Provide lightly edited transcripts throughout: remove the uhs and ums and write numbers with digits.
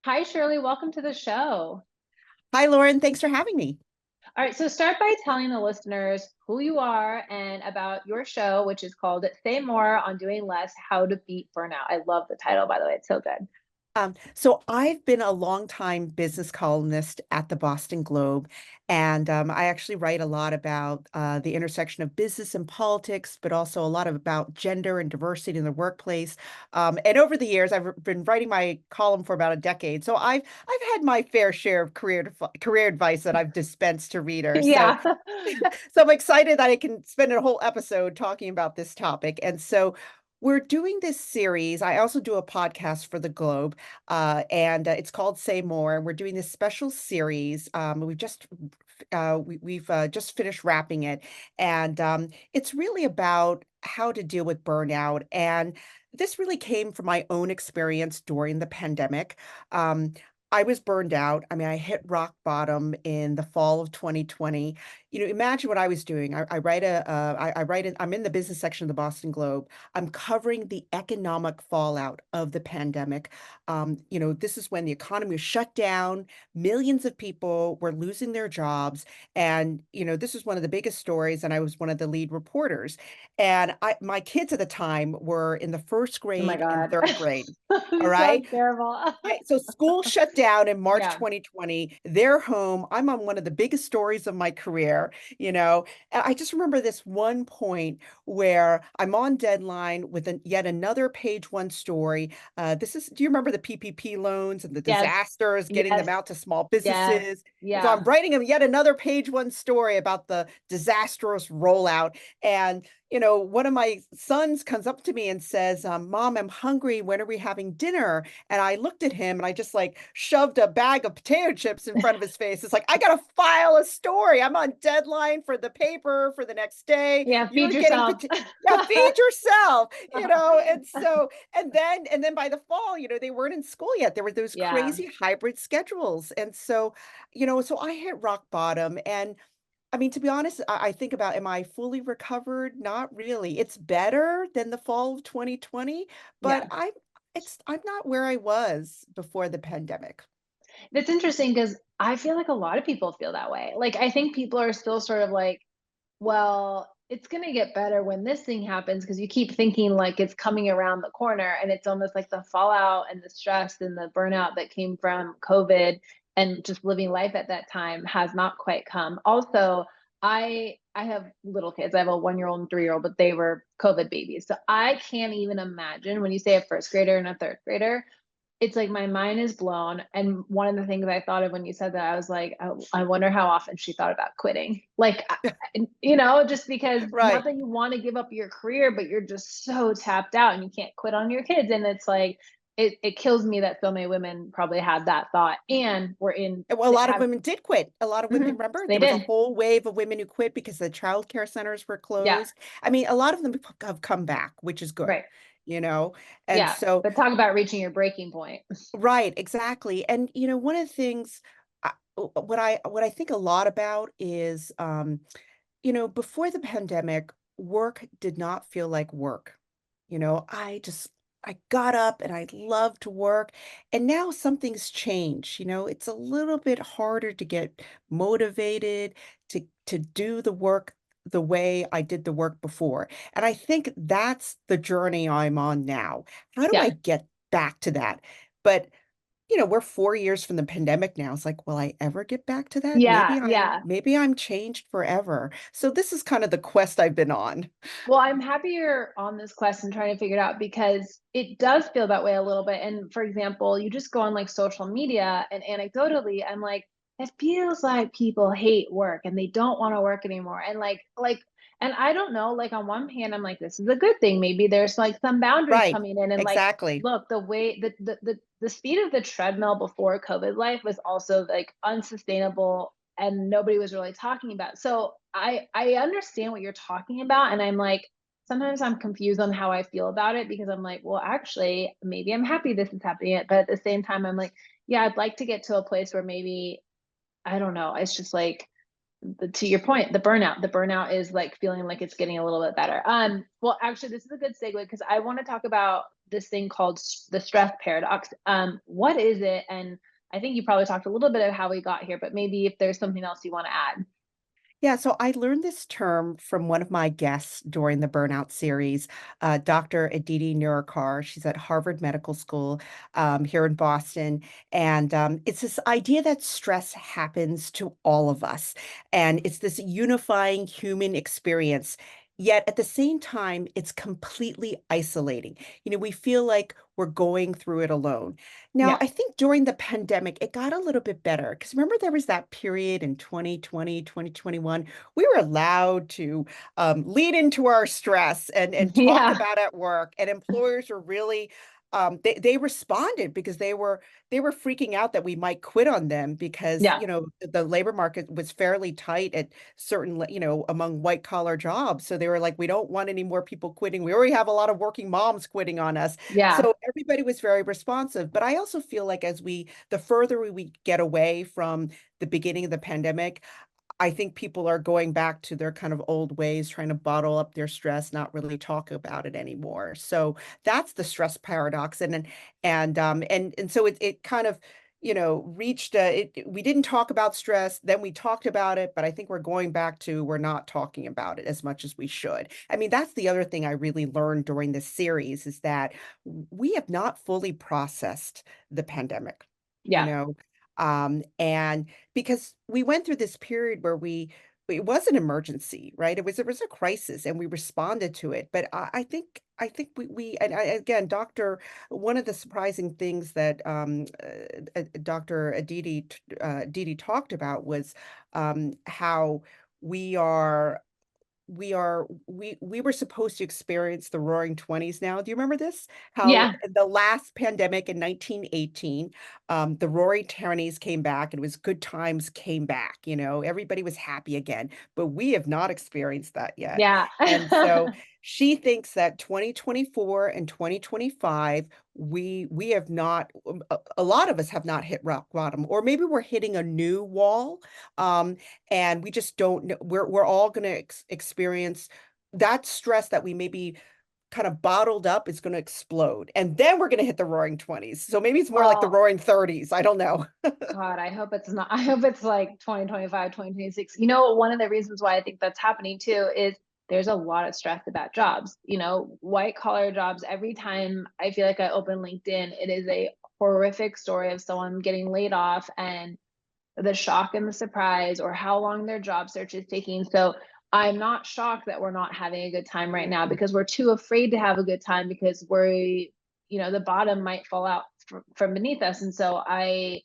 Hi, Shirley. Welcome to the show. Hi, Lauren. Thanks for having me. All right, so start by telling the listeners who you are and about your show, which is called Say More on Doing Less, How to Beat Burnout. I love the title, by the way. It's so good. So I've been a longtime business columnist at the Boston Globe, and I actually write a lot about the intersection of business and politics, but also a lot about gender and diversity in the workplace. And over the years, I've been writing my column for about a decade, so I've had my fair share of career advice that I've dispensed to readers. So Yeah. so I'm excited that I can spend a whole episode talking about this topic. And so we're doing this series. I also do a podcast for the Globe, and it's called Say More. And we're doing this special series. We've just finished wrapping it, and it's really about how to deal with burnout. And this really came from my own experience during the pandemic. Um, I was burned out. I mean, I hit rock bottom in the fall of 2020. Imagine what I was doing. I write I write it. I'm in the business section of the Boston Globe. I'm covering the economic fallout of the pandemic. This is when the economy was shut down, millions of people were losing their jobs, and this was one of the biggest stories, and I was one of the lead reporters. And my kids at the time were in the first Oh my grade and God. third grade. All This right. sounds terrible. Right, so school shut down in March Yeah. 2020. They're home. I'm on one of the biggest stories of my career, And I just remember this one point where I'm on deadline with yet another page one story. Do you remember the PPP loans and the Yes. disasters getting them Yes. out to small Yes. businesses? And so I'm Yeah. writing them yet another page one story about the disastrous rollout. And one of my sons comes up to me and says, Mom, I'm hungry. When are we having dinner? And I looked at him and I just like shoved a bag of potato chips in front of his face. It's like, I got to file a story. I'm on deadline for the paper for the next day. Yeah. Feed You're getting, yourself. yeah, feed yourself. And then by the fall, they weren't in school yet. There were those Yeah. crazy hybrid schedules. And so I hit rock bottom. And I mean, to be honest, I think about, am I fully recovered? Not really. It's better than the fall of 2020, but Yeah. I'm not where I was before the pandemic. That's interesting because I feel like a lot of people feel that way. Like, I think people are still sort of like, well, it's going to get better when this thing happens because you keep thinking like it's coming around the corner, and it's almost like the fallout and the stress and the burnout that came from COVID and just living life at that time has not quite come. Also, I have little kids. I have a 1 year old and 3 year old, but they were COVID babies. So I can't even imagine when you say a first grader and a third grader, it's like my mind is blown. And one of the things I thought of when you said that, I was like, I wonder how often she thought about quitting. Like, just because not Right. that you want to give up your career, but you're just so tapped out and you can't quit on your kids. And it's like, it kills me that so many women probably had that thought and were in, Well, a lot of have, women did quit. A lot of women, mhm, remember, they there was a did. whole wave of women who quit because the child care centers were Yeah. closed. I mean, a lot of them have come back, which is good, Right. you know? And Yeah. so But talk about reaching your breaking point. right, exactly. And one of the things what I think a lot about is before the pandemic, work did not feel like work. I got up and I loved to work, and now something's changed. It's a little bit harder to get motivated to do the work the way I did the work before. And I think that's the journey I'm on now. How do I Yeah. get back to that? But we're 4 years from the pandemic now. It's like, will I ever get back to that? Yeah. Yeah. Maybe I'm changed forever. So this is kind of the quest I've been on. Well, I'm happy you're on this quest and trying to figure it out because it does feel that way a little bit. And for example, you just go on like social media, and anecdotally, I'm like, it feels like people hate work and they don't want to work anymore. And and I don't know, like on one hand, I'm like, this is a good thing. Maybe there's like some boundaries Right. coming in, and like, Exactly. look, the way the speed of the treadmill before COVID life was also like unsustainable and nobody was really talking about. So I understand what you're talking about, and I'm like, sometimes I'm confused on how I feel about it because I'm like, well, actually, maybe I'm happy this is happening, but at the same time, I'm like, yeah, I'd like to get to a place where maybe I don't know. It's just like to your point, the burnout is like feeling like it's getting a little bit better. Well, actually, this is a good segue because I want to talk about this thing called the stress paradox. What is it? And I think you probably talked a little bit of how we got here, but maybe if there's something else you want to add. Yeah, so I learned this term from one of my guests during the Burnout series, Dr. Aditi Nurikar. She's at Harvard Medical School here in Boston. And it's this idea that stress happens to all of us. And it's this unifying human experience. Yet at the same time, it's completely isolating. We feel like we're going through it alone. Now, Yeah. I think during the pandemic, it got a little bit better because remember there was that period in 2020, 2021, we were allowed to lead into our stress and talk Yeah. about at work, and employers were really they responded because they were freaking out that we might quit on them because Yeah. the labor market was fairly tight at certain among white collar jobs, so they were like, we don't want any more people quitting, we already have a lot of working moms quitting on us. Yeah. So everybody was very responsive. But I also feel like the further we get away from the beginning of the pandemic, I think people are going back to their kind of old ways, trying to bottle up their stress, not really talk about it anymore. So that's the stress paradox. And so it kind of, reached we didn't talk about stress, then we talked about it, but I think we're going back to we're not talking about it as much as we should. I mean, that's the other thing I really learned during this series is that we have not fully processed the pandemic, you Yeah. know. And because we went through this period where it was an emergency, right? It was a crisis and we responded to it. But I think and again, one of the surprising things that Dr. Aditi talked about was how we are we were supposed to experience the Roaring Twenties now. Do you remember this? How Yeah. in the last pandemic in 1918, the Roaring Twenties came back and it was good times came back. Everybody was happy again, but we have not experienced that yet. Yeah. And so she thinks that 2024 and 2025, we have not, a lot of us have not hit rock bottom, or maybe we're hitting a new wall. And we just don't know, we're all going to experience that stress that we maybe kind of bottled up is going to explode, and then we're going to hit the roaring 20s, so maybe it's more like the Well, roaring 30s, I don't know. God, I hope it's not. I hope it's like 2025, 2026. One of the reasons why I think that's happening too is there's a lot of stress about jobs, white collar jobs. Every time I feel like I open LinkedIn, it is a horrific story of someone getting laid off and the shock and the surprise or how long their job search is taking. So I'm not shocked that we're not having a good time right now because we're too afraid to have a good time because the bottom might fall out from beneath us. And so I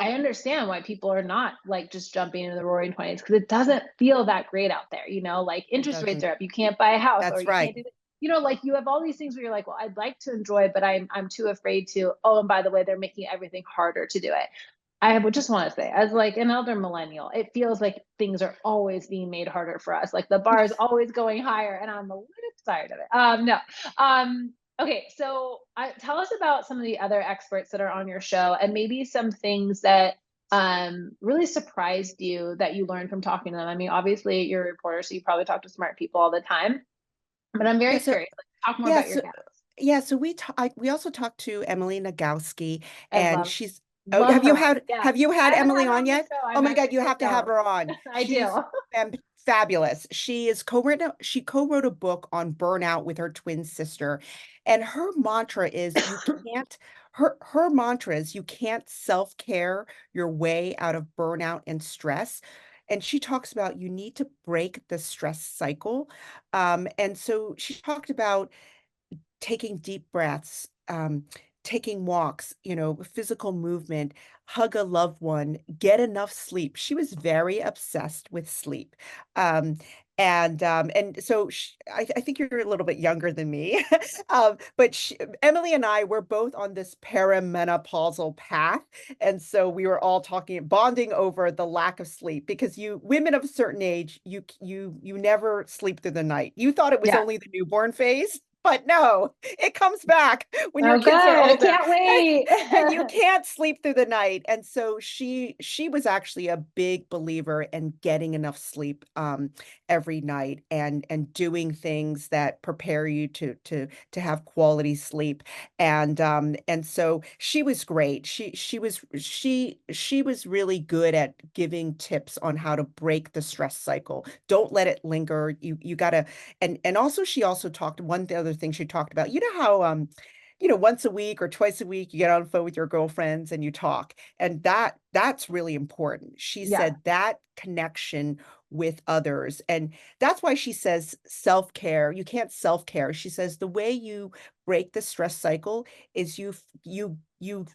I understand why people are not like just jumping into the roaring 20s because it doesn't feel that great out there, like It interest rates doesn't. are up, you can't buy a house or That's you can't right. do that. Like you have all these things where you're like, well, I'd like to enjoy, but I'm too afraid to. Oh, and by the way, they're making everything harder to do it. I would just want to say, as like an elder millennial, it feels like things are always being made harder for us. Like the bar is always going higher, and I'm a little tired of it. No. Okay, so tell us about some of the other experts that are on your show, and maybe some things that really surprised you that you learned from talking to them. I mean, obviously you're a reporter, so you probably talk to smart people all the time. But I'm Yeah, very so curious. Like, talk more yeah, about your so guests. yeah, so we also talked to Emily Nagowski, I and love she's oh, love her. Yeah, have you I had haven't Emily had her on on the yet? show. Oh I'm my God, actually you so have to have jealous. her on. I do. She's fabulous. She co-wrote a book on burnout with her twin sister, and her mantra is her mantra is you can't self-care your way out of burnout and stress. And she talks about you need to break the stress cycle. And so she talked about taking deep breaths, taking walks, physical movement, hug a loved one, get enough sleep. She was very obsessed with sleep. Um, and so I think you're a little bit younger than me. But Emily and I were both on this perimenopausal path. And so we were all bonding over the lack of sleep because women of a certain age, you never sleep through the night. You thought it was Yeah. only the newborn phase. But no, it comes back when your Oh, kids are good. older Can't wait. and you can't sleep through the night. And so she was actually a big believer in getting enough sleep every night and doing things that prepare you to have quality sleep. And so she was great. She was really good at giving tips on how to break the stress cycle. Don't let it linger. You gotta and also she also talked one other thing she talked about. You know how once a week or twice a week you get on the phone with your girlfriends and you talk. And that's really important. She Yeah, said that connection with others. And that's why she says self-care. You can't self-care. She says the way you break the stress cycle is you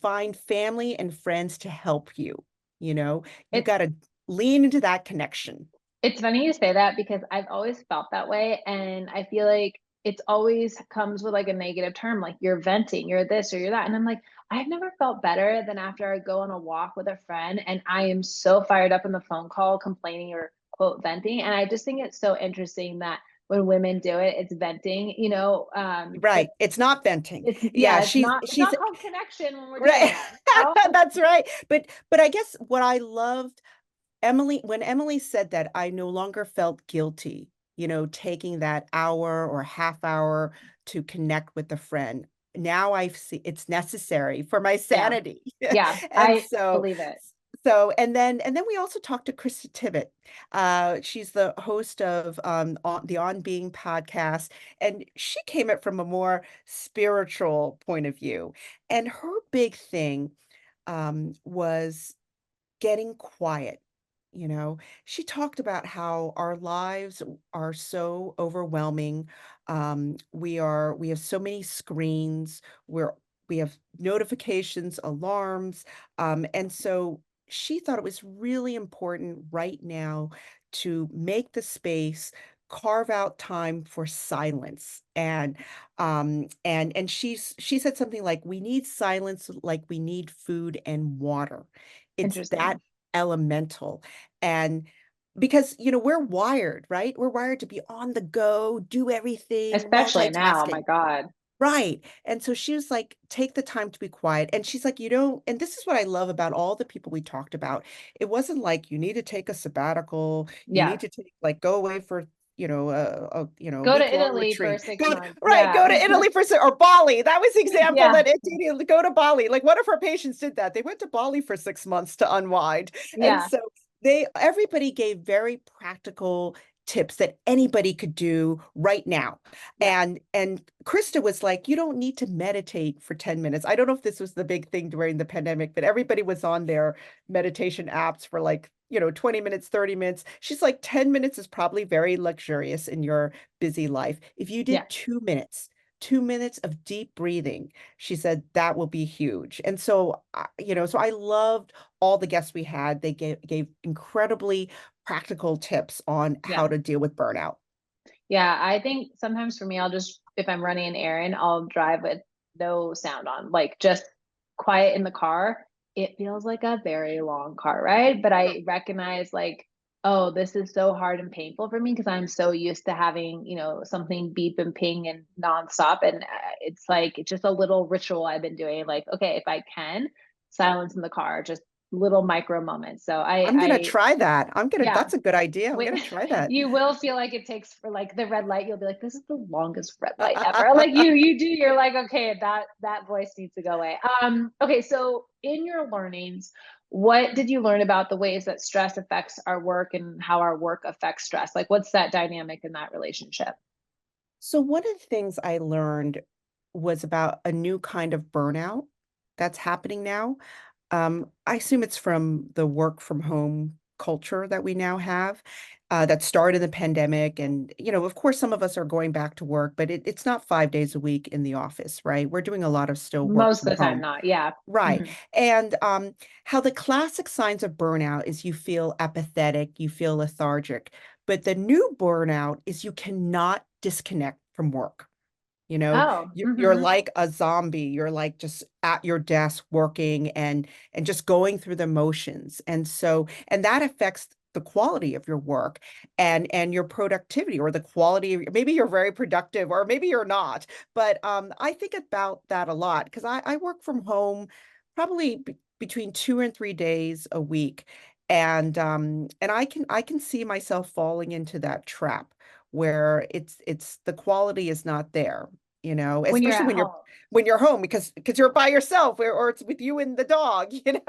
find family and friends to help you. You know, you it's got to lean into that connection. it's funny you say that because I've always felt that way, and I feel like it's always comes with like a negative term, like you're venting, you're this or you're that, and I'm like, I've never felt better than after I go on a walk with a friend and I am so fired up in the phone call complaining or quote venting, and I just think it's so interesting that when women do it, it's venting, but Right. It's not venting. it's Yeah, yeah, it's she's not it's she's not called connection when we're doing right. that, you know? That's right. But I guess what I loved when Emily said that, I no longer felt guilty, taking that hour or half hour to connect with a friend. Now I see it's necessary for my Yeah, sanity. yeah, And I so believe it. and then we also talked to Krista Tippett. She's the host of the On Being podcast, and she came at from a more spiritual point of view. And her big thing was getting quiet. She talked about how our lives are so overwhelming. We have so many screens. We have notifications, alarms, and so she thought it was really important right now to make the space, carve out time for silence. And she said something like, we need silence like we need food and water. It's that Interesting. elemental. And because, we're wired, right? We're wired to be on the go, do everything, Especially now, my multitasking. God. Right. And so she was like, take the time to be quiet. And she's like, and this is what I love about all the people we talked about. It wasn't like you need to take a sabbatical, you need Yeah. to go away for, a Go to week-long Italy retreat. for six Go, months. right, Yeah. go to Italy or Bali. That was the example Yeah. that it did. Go to Bali. Like one of her patients did that. They went to Bali for 6 months to unwind. And Yeah. so everybody gave very practical tips that anybody could do right now. Yeah. And Krista was like, you don't need to meditate for 10 minutes. I don't know if this was the big thing during the pandemic, but everybody was on their meditation apps for 20 minutes, 30 minutes. She's like, 10 minutes is probably very luxurious in your busy life. If you Yeah. did 2 minutes, 2 minutes of deep breathing, she said that will be huge. And so, so I loved all the guests we had. They gave incredibly practical tips on how Yeah. to deal with burnout. Yeah. I think sometimes for me, if I'm running an errand, I'll drive with no sound on, like just quiet in the car. It feels like a very long car ride, but I recognize like, oh, this is so hard and painful for me because I'm so used to having, something beep and ping and nonstop. And it's like it's just a little ritual I've been doing. Like, okay, if I can, silence in the car, just little micro moments. So I'm gonna try that. yeah, That's a good idea. I'm wait, gonna try that. you will feel like it takes for like the red light. You'll be like, this is the longest red light ever. Like you do. You're like, okay, that voice needs to go away. Okay, so in your learnings, what did you learn about the ways that stress affects our work and how our work affects stress? Like, what's that dynamic in that relationship? So one of the things I learned was about a new kind of burnout that's happening now. I assume it's from the work from home culture that we now have, that started in the pandemic. And, of course, some of us are going back to work, but it's not 5 days a week in the office, right? We're doing a lot of still work Most from of the time, home. not. Yeah. Right. Mhm. And how the classic signs of burnout is you feel apathetic, you feel lethargic. But the new burnout is you cannot disconnect from work. Oh. You're Hmm. like a zombie. You're like just at your desk working and just going through the motions. And that affects the quality of your work and your productivity or the quality of maybe you're very productive or maybe you're not. But I think about that a lot because I work from home probably between 2 and 3 days a week. And I can see myself falling into that trap where it's the quality is not there, when you're especially at home. when you're home because you're by yourself or it's with you and the dog, and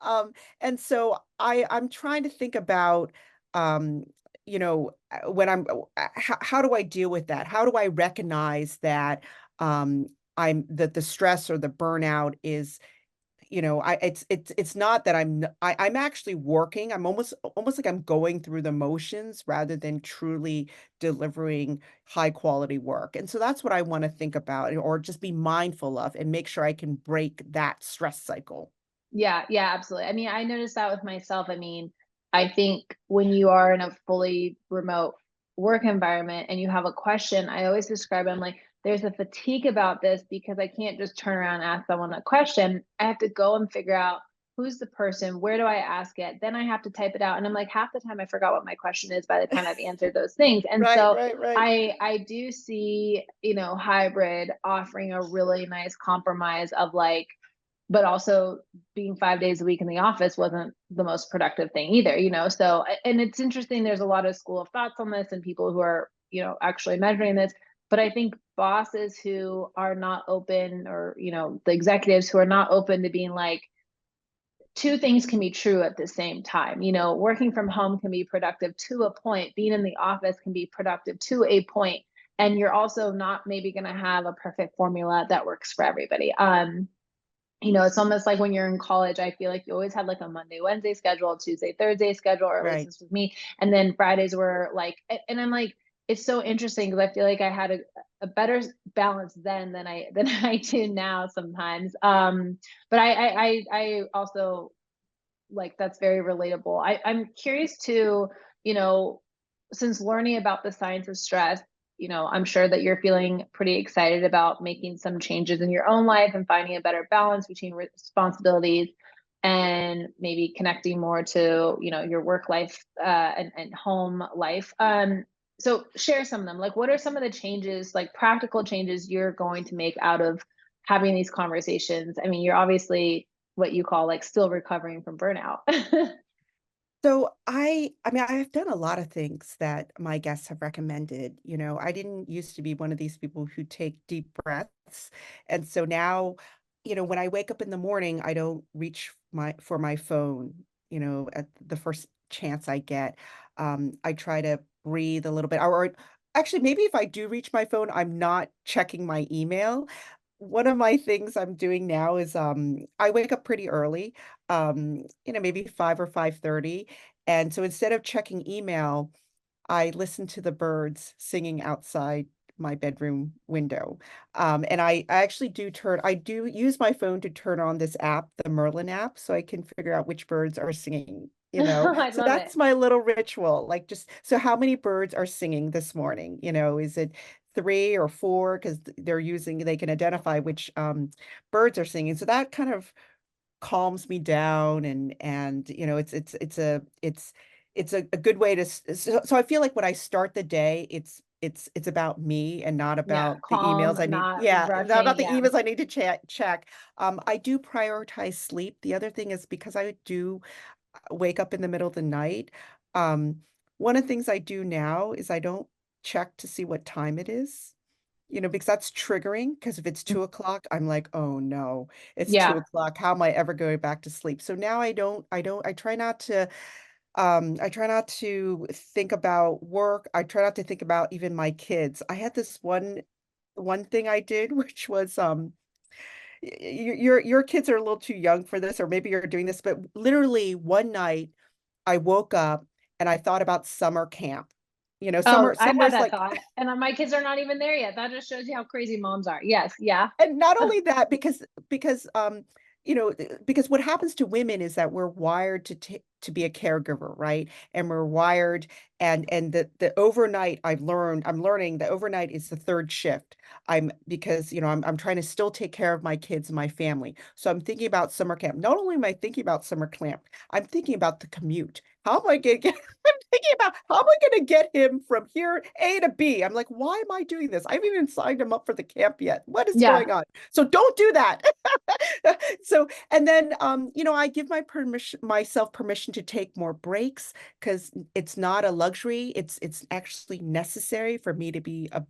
um so I'm trying to think about, um, when how do I deal with that? How do I recognize that um that the stress or the burnout is, it's not that I'm actually working. I'm almost like I'm going through the motions rather than truly delivering high quality work. And so that's what I want to think about or just be mindful of and make sure I can break that stress cycle. Yeah, yeah, absolutely. I mean, I noticed that with myself. I mean, I think when you are in a fully remote work environment and you have a question, I always describe it, I'm like, there's a fatigue about this because I can't just turn around and ask someone a question. I have to go and figure out who's the person, where do I ask it? Then I have to type it out. And I'm like, half the time I forgot what my question is by the time I've answered those things. And Right, so right, right. I do see, hybrid offering a really nice compromise of like, but also being 5 days a week in the office wasn't the most productive thing either, so and it's interesting, there's a lot of school of thoughts on this and people who are actually measuring this, but I think bosses who are not open, or the executives who are not open to being like, two things can be true at the same time. Working from home can be productive to a point, being in the office can be productive to a point, and you're also not maybe going to have a perfect formula that works for everybody. It's almost like when you're in college, I feel like you always had like a Monday, Wednesday schedule, Tuesday, Thursday schedule, or at least Right. this was me. And then Fridays were like, and I'm like, it's so interesting because I feel like I had a better balance then than I do now sometimes. But I also, like, that's very relatable. I'm curious to, you know, since learning about the science of stress, I'm sure that you're feeling pretty excited about making some changes in your own life and finding a better balance between responsibilities and maybe connecting more to, your work life and home life. So share some of them. Like, what are some of the changes, like practical changes you're going to make out of having these conversations? I mean, you're obviously what you call like still recovering from burnout. So I mean, I've done a lot of things that my guests have recommended. I didn't used to be one of these people who take deep breaths. And so now, when I wake up in the morning, I don't reach for my phone, at the first chance I get. I try to breathe a little bit. Or actually, maybe if I do reach my phone, I'm not checking my email. One of my things I'm doing now is I wake up pretty early, maybe 5 or 5:30. And so instead of checking email, I listen to the birds singing outside my bedroom window. And I actually I do use my phone to turn on this app, the Merlin app, so I can figure out which birds are singing. I So love it. that's my little ritual. Like just so how many birds are singing this morning? Is it three or four? Because they can identify which birds are singing. So that kind of calms me down and it's a good way to so I feel like when I start the day, it's about me and not Yeah, about the emails calm, I need. not Yeah, not rushing. about the Yeah. emails I need to check. I do prioritize sleep. The other thing is because I do wake up in the middle of the night. Um, one of the things I do now is I don't check to see what time it is. Because that's triggering. Because if it's 2 o'clock, I'm like, "Oh, no, it's two Yeah. o'clock. How am I ever going back to sleep?" So now I try not to think about work. I try not to think about even my kids. I had this one thing I did, which was, your kids are a little too young for this, or maybe you're doing this, but literally one night, I woke up and I thought about summer camp. Oh, I've had Summer's that like. thought, and my kids are not even there yet. That just shows you how crazy moms are. Yes. Yeah. And not only that, because what happens to women is that we're wired to be a caregiver, right? And we're wired and the overnight I'm learning that overnight is the third shift. I'm because, I'm trying to still take care of my kids and my family. So I'm thinking about summer camp. Not only am I thinking about summer camp, I'm thinking about the commute. How am I gonna get I'm thinking about how am I gonna get him from here A to B? I'm like, why am I doing this? I haven't even signed him up for the camp yet. What is Yeah. going on? So don't do that. So and then I give myself permission to take more breaks because it's not a luxury. It's actually necessary for me to be a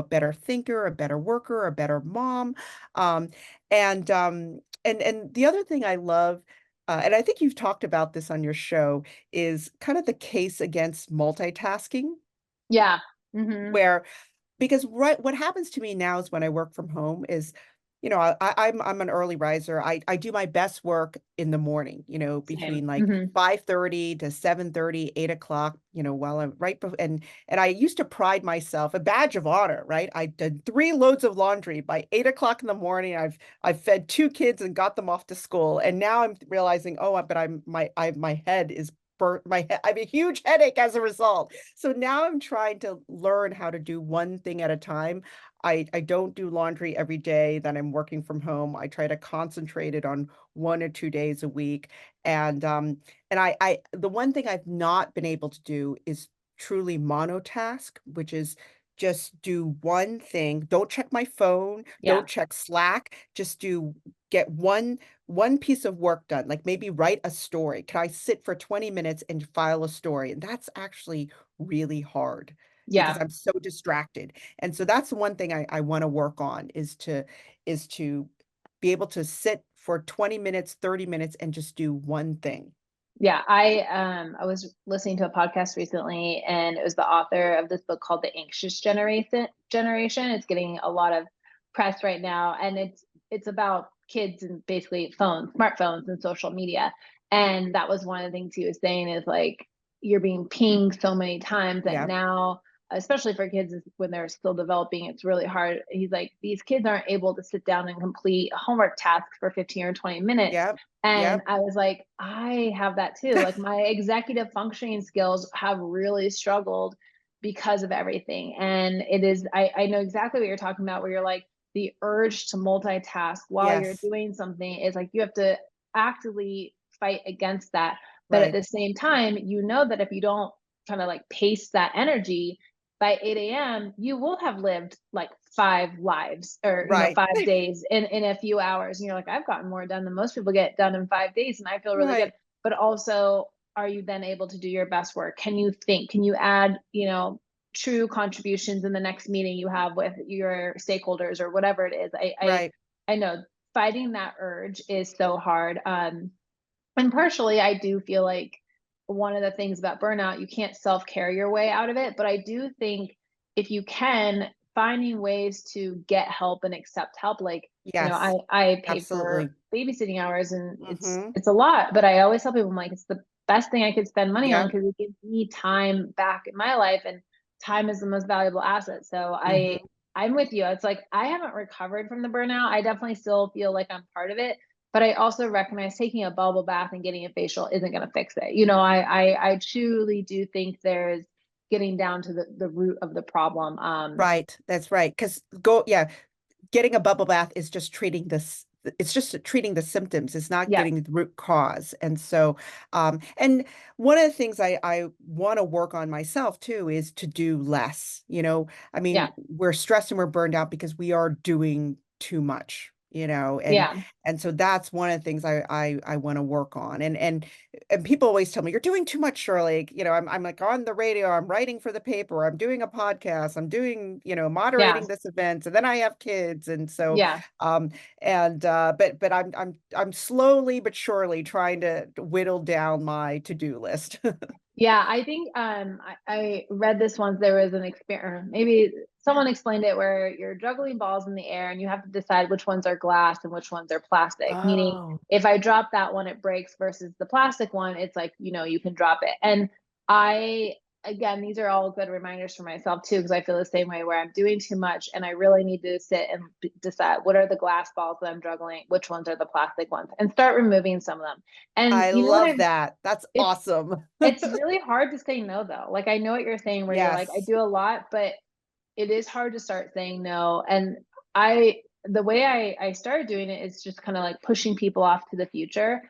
better thinker, a better worker, a better mom. Um, and the other thing I love, and I think you've talked about this on your show, is kind of the case against multitasking, Yeah. Mhm. where because what happens to me now is when I work from home is, I'm an early riser. I do my best work in the morning, Same. between like Mhm. 5:30 to 7:30, 8 o'clock, while I'm right and I used to pride myself, a badge of honor, right? I did 3 loads of laundry by 8 o'clock in the morning. I've fed 2 kids and got them off to school. And now I'm realizing, oh, but my head is burnt, I have a huge headache as a result. So now I'm trying to learn how to do one thing at a time. I don't do laundry every day that I'm working from home. I try to concentrate it on 1 or 2 days a week. And I the one thing I've not been able to do is truly monotask, which is just do one thing. Don't check my phone, Yeah. don't check Slack, just get one piece of work done, like maybe write a story. Can I sit for 20 minutes and file a story? And that's actually really hard because Yeah. I'm so distracted. And so that's the one thing I want to work on is to be able to sit for 20 minutes, 30 minutes and just do one thing. Yeah, I was listening to a podcast recently, and it was the author of this book called The Anxious Generation. It's getting a lot of press right now, and it's about kids and basically phones, smartphones and social media. And that was one of the things he was saying is like you're being pinged so many times that Yeah. now, especially for kids when they're still developing, it's really hard. He's like, these kids aren't able to sit down and complete a homework task for 15 or 20 minutes. Yep. And Yep. I was like, I have that too. Like my executive functioning skills have really struggled because of everything. And I know exactly what you're talking about, where you're like, the urge to multitask while you're Yes. doing something is like you have to actively fight against that. But at Right. the same time, you know that if you don't kind of like pace that energy, by 8 a.m., you will have lived like 5 lives or, Right. 5 days in a few hours. And you're like, I've gotten more done than most people get done in 5 days. And I feel really good. Right. But also, are you then able to do your best work? Can you think? Can you add, true contributions in the next meeting you have with your stakeholders or whatever it is? Right. I know fighting that urge is so hard. And partially, I do feel like one of the things about burnout, you can't self care your way out of it. But I do think if you can, finding ways to get help and accept help, like, Yes. I pay for Absolutely. babysitting hours and Mhm. it's a lot, but I always tell people, I'm like, it's the best thing I could spend money on Yep. because it gives me time back in my life. And time is the most valuable asset. So Mhm. I'm with you. It's like I haven't recovered from the burnout. I definitely still feel like I'm part of it, but I also recognize taking a bubble bath and getting a facial isn't going to fix it. I truly do think there's getting down to the root of the problem. Right. That's right. Because yeah, getting a bubble bath is just treating this it's just treating the symptoms. It's not Yeah, getting the root cause. And so, and one of the things I want to work on myself too is to do less. I mean, yeah, we're stressed and we're burned out because we are doing too much, yeah, and so that's one of the things I want to work on. And people always tell me, you're doing too much, Shirley. I'm like on the radio, I'm writing for the paper, I'm doing a podcast, I'm doing, yeah, moderating this event, and then I have kids. And so, yeah. um, but I'm slowly but surely trying to whittle down my to-do list. Yeah, I think I read this once. There was an experiment, maybe someone explained it, where you're juggling balls in the air and you have to decide which ones are glass and which ones are plastic. Meaning, Oh, if I drop that one, it breaks versus the plastic one, it's like, you can drop it. And I again, these are all good reminders for myself too, because I feel the same way where I'm doing too much and I really need to sit and decide what are the glass balls that I'm juggling, which ones are the plastic ones, and start removing some of them. And I you know what love I've that. That's it's awesome. it's really hard to say no though. Like I know what you're saying where you're like, I Yes. do a lot, but it is hard to start saying no. And I the way I started doing it is just kind of like pushing people off to the future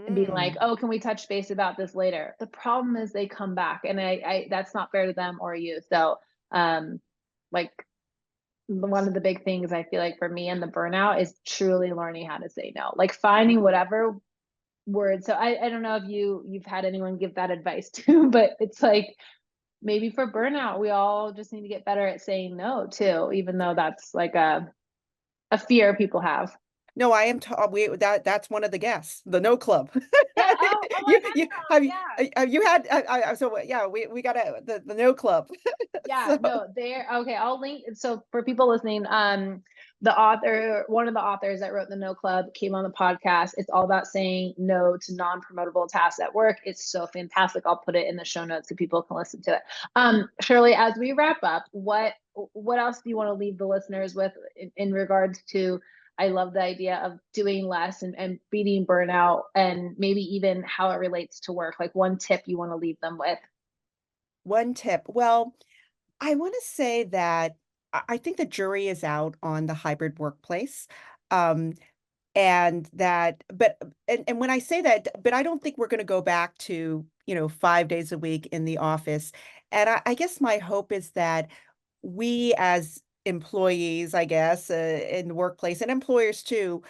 and being like, Mm. "Oh, can we touch base about this later?" The problem is they come back, and I that's not fair to them or you. So, um, like one of the big things I feel like for me and the burnout is truly learning how to say no, like finding whatever word. So I don't know if you've had anyone give that advice too, but it's like maybe for burnout, we all just need to get better at saying no too, even though that's like a fear people have. No, I am ta we that's one of the guests, the no club. Yeah. Oh my You yeah. have you had so yeah, we got the no club. Yeah, So no, there okay, I'll link so for people listening, the author one of the authors that wrote The No Club came on the podcast. It's all about saying no to non-promotable tasks at work. It's so fantastic. I'll put it in the show notes so people can listen to it. Shirley, as we wrap up, what else do you want to leave the listeners with in regards to I love the idea of doing less and beating burnout and maybe even how it relates to work. Like one tip you want to leave them with. one tip. Well, I wanna say that I think the jury is out on the hybrid workplace, um, and that but and when I say that, but I don't think we're gonna go back to, 5 days a week in the office, and I guess my hope is that we as employees, I guess, in the workplace and employers too,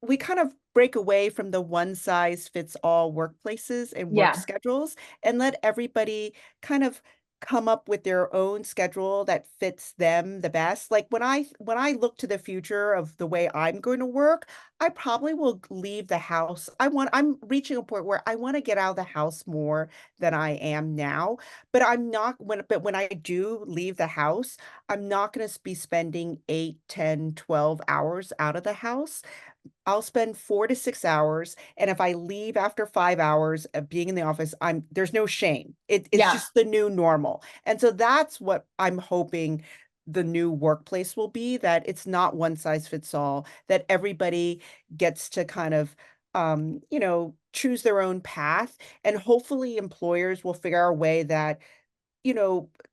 we kind of break away from the one size fits all workplaces and work Yeah. schedules and let everybody kind of come up with their own schedule that fits them the best. Like when I look to the future of the way I'm going to work, I probably will leave the house. I'm reaching a point where I want to get out of the house more than I am now, but when I do leave the house, I'm not going to be spending 8, 10, 12 hours out of the house. I'll spend 4 to 6 hours, and if I leave after 5 hours of being in the office, there's no shame. It's Yeah. just the new normal, and so that's what I'm hoping the new workplace will be, that it's not one size fits all, that everybody gets to kind of, choose their own path, and hopefully employers will figure out a way that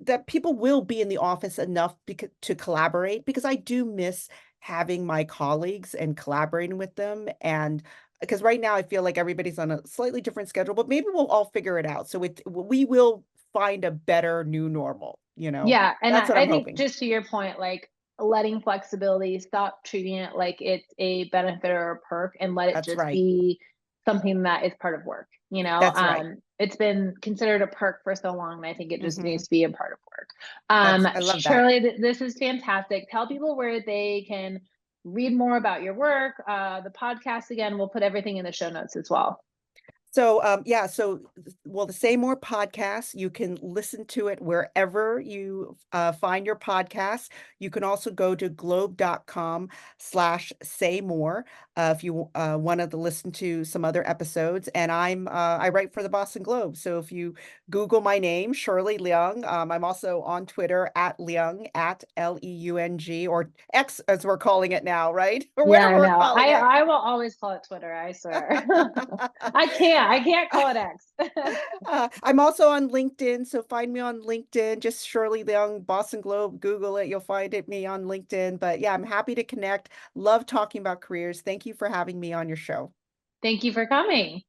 that people will be in the office enough to collaborate because I do miss having my colleagues and collaborating with them. And because right now I feel like everybody's on a slightly different schedule, but maybe we'll all figure it out. So we will find a better new normal, you know? Yeah, and That's what I I'm think hoping. just to your point, like letting flexibility, stop treating it like it's a benefit or a perk and let it That's just right. be something that is part of work, you know? That's right. It's been considered a perk for so long, and I think it just needs Mhm. to be a part of work. I love that. Shirley, this is fantastic. Tell people where they can read more about your work, the podcast again, we'll put everything in the show notes as well. So, yeah, well, the Say More podcast, you can listen to it wherever you find your podcasts. You can also go to globe.com/say more if you wanted to listen to some other episodes. And I write for the Boston Globe. So if you Google my name, Shirley Leung, I'm also on Twitter at Leung, at Leung, or X as we're calling it now, right? Or Yeah, whatever I we're know. calling it. I will always call it Twitter, I swear. I can't call it X. I'm also on LinkedIn, so find me on LinkedIn, just Shirley Leung, Boston Globe, Google it, you'll find me on LinkedIn. But yeah, I'm happy to connect. Love talking about careers. Thank you for having me on your show. Thank you for coming.